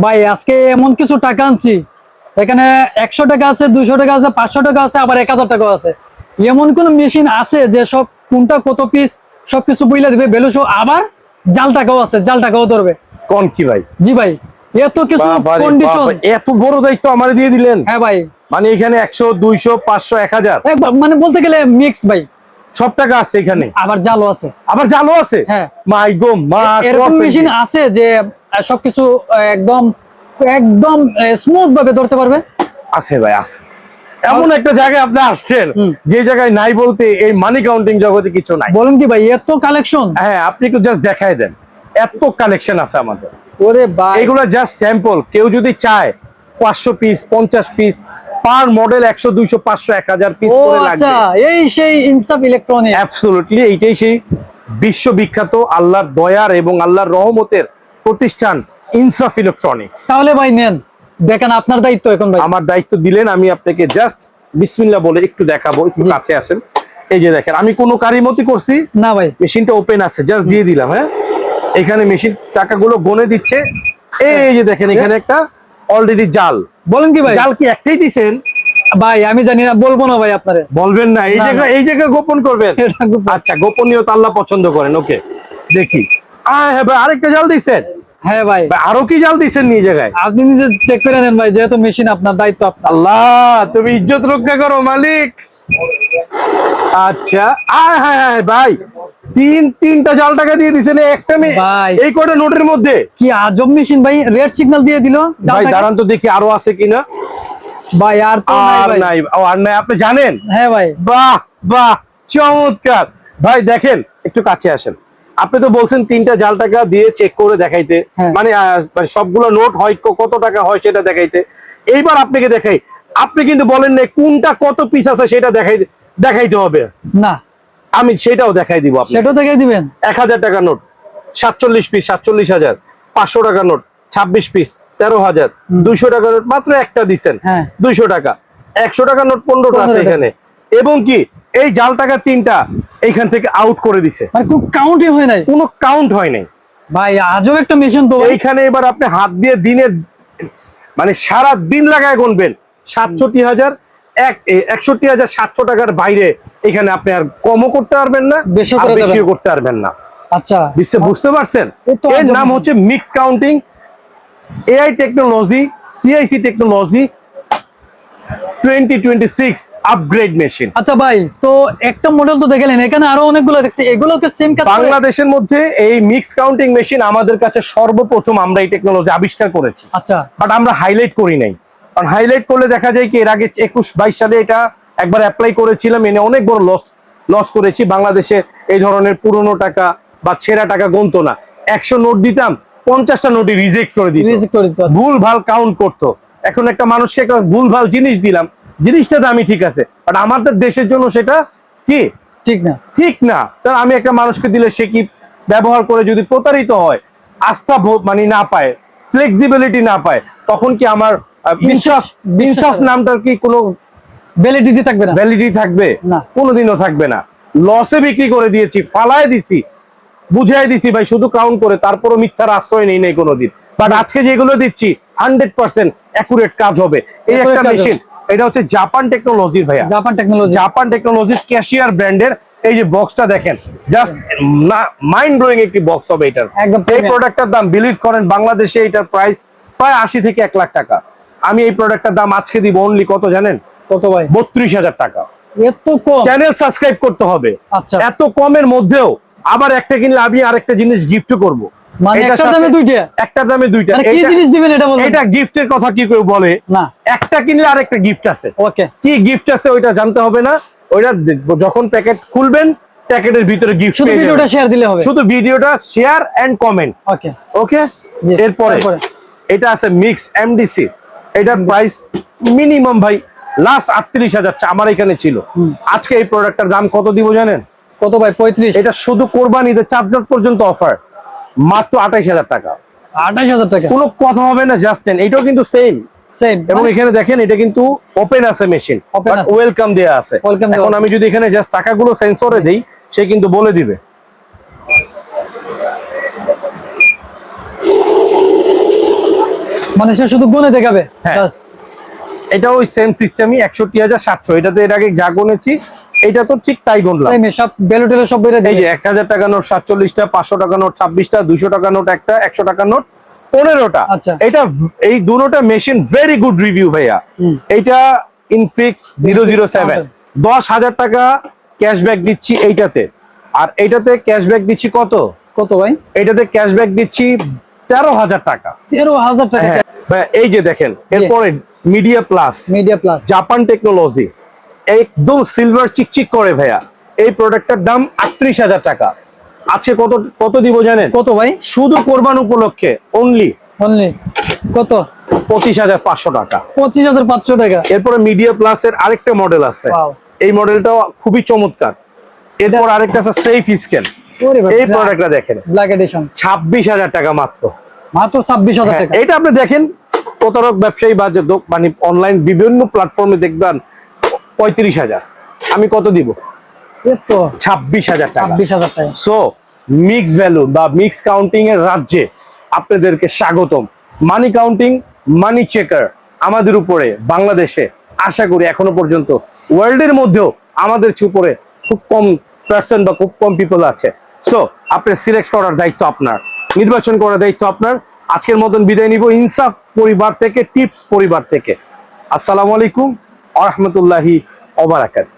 ভাই আজকে এমন কিছু টাকা আনছি, এখানে 100 টাকা আছে, 200 টাকা আছে, 500 টাকা আছে, আবার 1000 টাকা আছে। এমন কোন মেশিন আছে যে সব কোনটা কত পিস সবকিছু বইলা দিবে ভ্যালু সহ, আবার জাল টাকাও আছে, জাল টাকাও ধরবে। কোন কি ভাই? জি ভাই, এত কিছু বাবারে কন্ডিশন। বাবা, এত বড় দায়িত্ব আমারে দিয়ে দিলেন। হ্যাঁ ভাই, মানে এখানে 100 200 500 1000 একবার মানে বলতে গেলে মিক্স ভাই, সব টাকা আছে এখানে, আবার জালও আছে। আবার জালও আছে। হ্যাঁ, মাই গো মা, এরকম মেশিন আছে যে সবকিছু একদম একদম স্মুথ ভাবে ধরতে পারবে। আছে ভাই, আছে। এমন একটা জায়গায় আপনি আসছেন যে জায়গায় নাই বলতে এই মানি কাউন্টিং জগতে কিছু নাই। বলেন কি ভাই, এত কালেকশন। হ্যাঁ, আপনি একটু জাস্ট দেখায় দেন, এত কালেকশন আছে আমাদের। ওরে ভাই, এগুলো জাস্ট স্যাম্পল। কেউ যদি চায় 500 piece 50 piece per model 100 200 500 1000 piece ও করে আচ্ছা, লাগবে। এই সেই ইনসাফ ইলেকট্রনিক। অ্যাবসলিউটলি এইটাই সেই বিশ্ববিখ্যাত আল্লাহর দয়ার এবং আল্লাহর রহমতের প্রতিষ্ঠান ইনসাফ ইলেকট্রনিক্স। তাহলে ভাই নেন, দেখেন আপনার দায়িত্ব এখন ভাই। আমার দায়িত্ব দিলেন, আমি আপনাকে জাস্ট বিসমিল্লাহ বলে একটু দেখাবো। একটু কাছে আসেন। এই যে দেখেন, আমি কোনো কারিমতি করছি না ভাই, মেশিনটা ওপেন আছে, জাস্ট দিয়ে দিলাম। হ্যাঁ, এখানে মেশিন টাকাগুলো গনে দিচ্ছে। এই যে দেখেন, এখানে একটা অলরেডি জাল। বলেন কি ভাই? জাল কি একটাই দিছেন ভাই আমি জানি না, বলবো না ভাই আপনারে। বলবেন না, এই না, জায়গা না। এই জায়গা গোপন করবেন। এটা খুব- আচ্ছা, গোপনীয়তা আল্লাহ পছন্দ করেন। ওকে, দেখি। হ্যাঁ ভাই, আরেকটা জাল দিছেন। হ্যাঁ ভাই, ভাই, আরো কি জাল দিছেন নিয়ে জায়গায়? আপনি নিজে চেক করে নেন ভাই, যেহেতু মেশিন আপনার, দায়িত্ব আপনার। আল্লাহ, তুমি ইজ্জত রক্ষা করো মালিক। আচ্ছা, হ্যাঁ হ্যাঁ ভাই, তিনটা জাল টাকা দিয়ে দিছেন একটা ভাই। এই কটা নোটের মধ্যে। কি আজব মেশিন ভাই, রেড সিগন্যাল দিয়ে দিল। ভাই দাঁড়ান তো দেখি আরো আছে কিনা। ভাই আর তো নাই আর ভাই। নাই, ও আর নাই, আপনি জানেন? হ্যাঁ ভাই, বাহ বাহ, চমৎকার। ভাই দেখেন, একটু কাছে আসেন। আপনি তো বলছেন তিনটা জাল টাকা দিয়ে চেক করে দেখাইতে, হ্যাঁ। মানে সবগুলো নোট হয় কত টাকা হয় সেটা দেখাইতে। এইবার আপনাকে দেখাই, আপনি কিন্তু বলেন না কোনটা কত পিস আছে সেটা দেখাইতে হবে। না আমি সেটাও দেখাই দিব আপনাকে। সেটাও দেখে দিবেন। 1000 টাকা নোট 47 পিস 47,000, 500 টাকা নোট 26 পিস 13,000, 200 টাকা নোট মাত্র একটা দিচ্ছেন হ্যাঁ। 200 টাকা, 100 টাকা নোট 15টা আছে 15টা। এখানে। এবং কি এই জাল টাকা তিনটা এইখান থেকে আউট করে দিছে, মানে খুব কাউন্টই হয় নাই। কোনো কাউন্ট হয় নাই। ভাই আজব একটা মেশিন তো ভাই। এইখানে এবার আপনি হাত দিয়ে দিনের মানে সারা দিন লাগায় গুনবেন 61,700 টাকার বাইরে এখানে আপনি আর কমও করতে পারবেন না, বেশিও আর করা যাবে না। বেশিও করতে পারবেন না। আচ্ছা, বুঝতে পারছেন? এই তো এর আজব নাম মেশিন। হচ্ছে mix counting, AI technology, CIC technology 2026 upgrade machine. আচ্ছা ভাই, তো একটা মডেল তো দেখালেন, এখানে আরো অনেকগুলো দেখছি, এগুলোকে সেম কাজ করে? বাংলাদেশের মধ্যে এই মিক্স কাউন্টিং মেশিন আমাদের কাছে সর্বপ্রথম আমরা এই টেকনোলজি আবিষ্কার করেছি। আচ্ছা, বাট আমরা হাইলাইট করি নাই, কারণ হাইলাইট করলে দেখা যায় কি এর আগে 21-22 সালে এটা একবার অ্যাপ্লাই করেছিলাম, এনে অনেক বড় লস করেছি। বাংলাদেশে এই ধরনের পুরনো টাকা বা ছেঁড়া টাকা গুনতো না, 100 নোট দিতাম 50টা নোটই রিজেক্ট করে দিত, ভুল ভাল কাউন্ট করতো। এখন একটা মানুষকে একটা ভুল ভাল জিনিস দিলাম, জিনিসটা দামি ঠিক আছে, বাট আমাদের দেশের জন্য সেটা কি ঠিক না। তাহলে আমি একটা মানুষকে দিলে সে কি ব্যবহার করে যদি প্রতারিত হয়, আস্থা মানে না পায়, ফ্লেক্সিবিলিটি না পায়, তখন কি আমার ইনসাফ নামটার কি কোনো ভ্যালিডিটি থাকবে না? ভ্যালিডিটি থাকবে না, কোনোদিনও থাকবে না। লসে বিক্রি করে দিয়েছি, ফালায় দিছি, বুঝাই দিছি ভাই শুধু কাউন্ট করে, তারপরও মিথ্যার আশ্রয় নেই নাই কোনোদিন। বাট আজকে যেগুলো দিচ্ছি 100% অ্যাকুরেট কাজ হবে। এই একটা মেশিন, এটা হচ্ছে জাপান টেকনোলজির ভাইয়া, জাপান টেকনোলজির ক্যাশিয়ার ব্র্যান্ডের। এই যে বক্সটা দেখেন, জাস্ট মাইন্ড ব্লোয়িং একটি বক্স হবে এটার। এই প্রোডাক্টটার দাম বিলিভ করেন বাংলাদেশে এটার প্রাইস প্রায় 80 থেকে 1 লাখ টাকা। আমি এই প্রোডাক্টটার দাম আজকে দিব অনলি কত জানেন? কত ভাই? 32,000 টাকা। এত কম? চ্যানেল সাবস্ক্রাইব করতে হবে। আচ্ছা, এত কমের মধ্যেও আবার একটা কিনলে আমি আরেকটা জিনিস গিফট করব। মানে একটার দামে দুইটা? একটার দামে দুইটা। মানে কি জিনিস দিবেন এটা বলুন? এটা গিফটের কথা কি কেউ বলে না, একটা কিনলে আরেকটা গিফট আছে। ওকে, কি গিফট আছে ওইটা জানতে হবে না, ওইটা যখন প্যাকেট খুলবেন প্যাকেটের ভিতরে গিফট, শুধু ভিডিওটা শেয়ার দিলে হবে। শুধু ভিডিওটা শেয়ার এন্ড কমেন্ট। ওকে ওকে, এরপরে এটা আছে মিক্সড এমডিসি। এটার প্রাইস মিনিমাম ভাই লাস্ট 38,000 আমার এখানে ছিল। আজকে এই প্রোডাক্টটার দাম কত দিব জানেন? কত ভাই? 35? এটা শুধু কোরবানিতে চাঁদরাত পর্যন্ত অফার, মাত্র 28,000 টাকা। 28,000 টাকা? কোনো কথা হবে না, জাস্ট নেন। এটাও কিন্তু সেম। এবং এখানে দেখেন এটা কিন্তু ওপেন আছে মেশিন, ওয়েলকাম দেয়া আছে। এখন আমি যদি এখানে জাস্ট টাকাগুলো সেন্সরে দেই, সে কিন্তু বলে দিবে। মানে সে শুধু গুনে দেখাবে। হ্যাঁ। ব্যাস। এটা ওই সেম সিস্টেমই 61,700, এটাতে এর আগে যা গুনেছি এটা তো ঠিক তাই গুনলাম। সেম সব বেলো টেলো সব বেরে এই দিবে। যে 1000 টাকা নোট 47টা, 500 টাকা নোট 26টা, 200 টাকা নোট একটা, 100 টাকা নোট 15টা। আচ্ছা। এটা এই দুটোটা মেশিন ভেরি গুড রিভিউ ভাইয়া। হুম। এটা ইনফিক্স 007, 10,000 টাকা ক্যাশব্যাক দিচ্ছি এইটাতে। আর এইটাতে ক্যাশব্যাক দিচ্ছি কত? কত ভাই? এইটাতে ক্যাশব্যাক দিচ্ছি 13,000 টাকা। 13,000 টাকা। হ্যাঁ ভাইয়া, এই যে দেখেন এরপরে media plus, media plus. Japan technology, একদম সিলভার চিকচিক করে ভাইয়া। এই প্রোডাক্টটার দাম 38,000 টাকা। আছে কত, কত দিব জানেন? কত ভাই? শুধু কোরবান উপলক্ষে অনলি অনলি কত? 25,500 টাকা। 25,500 টাকা। এরপরে মিডিয়া প্লাস এর আরেকটা মডেল আছে, Wow. এই মডেলটাও খুবই চমৎকার। এরপর আরেকটা আছে সেফ স্ক্যান, ওরে ভাই, এই প্রোডাক্টটা দেখেন ব্ল্যাক এডিশন 26,000 টাকা মাত্র। মাত্র 26,000 হ্যাঁ, টাকা। এটা আপনি দেখেন প্রতারক ব্যবসায়ী বা যে মানে অনলাইন বিভিন্ন প্ল্যাটফর্মে দেখবেন 35,000, আমি কত দিব? এর তো 26,000 টাকা। 26,000 টাকা। সো মিক্স ভ্যালু বা মিক্স কাউন্টিং এর রাজ্যে আপনাদেরকে স্বাগতম। মানি কাউন্টিং, মানি চেকার আমাদের উপরে বাংলাদেশে আশা করি এখনো পর্যন্ত ওয়ার্ল্ডের মধ্যেও আমাদের উপরে খুব কম পার্সেন্ট বা খুব কম পিপল আছে। সো আপনার সিলেক্ট করার দায়িত্ব আপনার, নির্বাচন করার দায়িত্ব আপনার। আজকের মতন বিদায় নিব ইনসাফ পরিবার থেকে, টিপস পরিবার থেকে। আসসালামু আলাইকুম ওয়া রাহমাতুল্লাহি ওয়া বারাকাতুহু।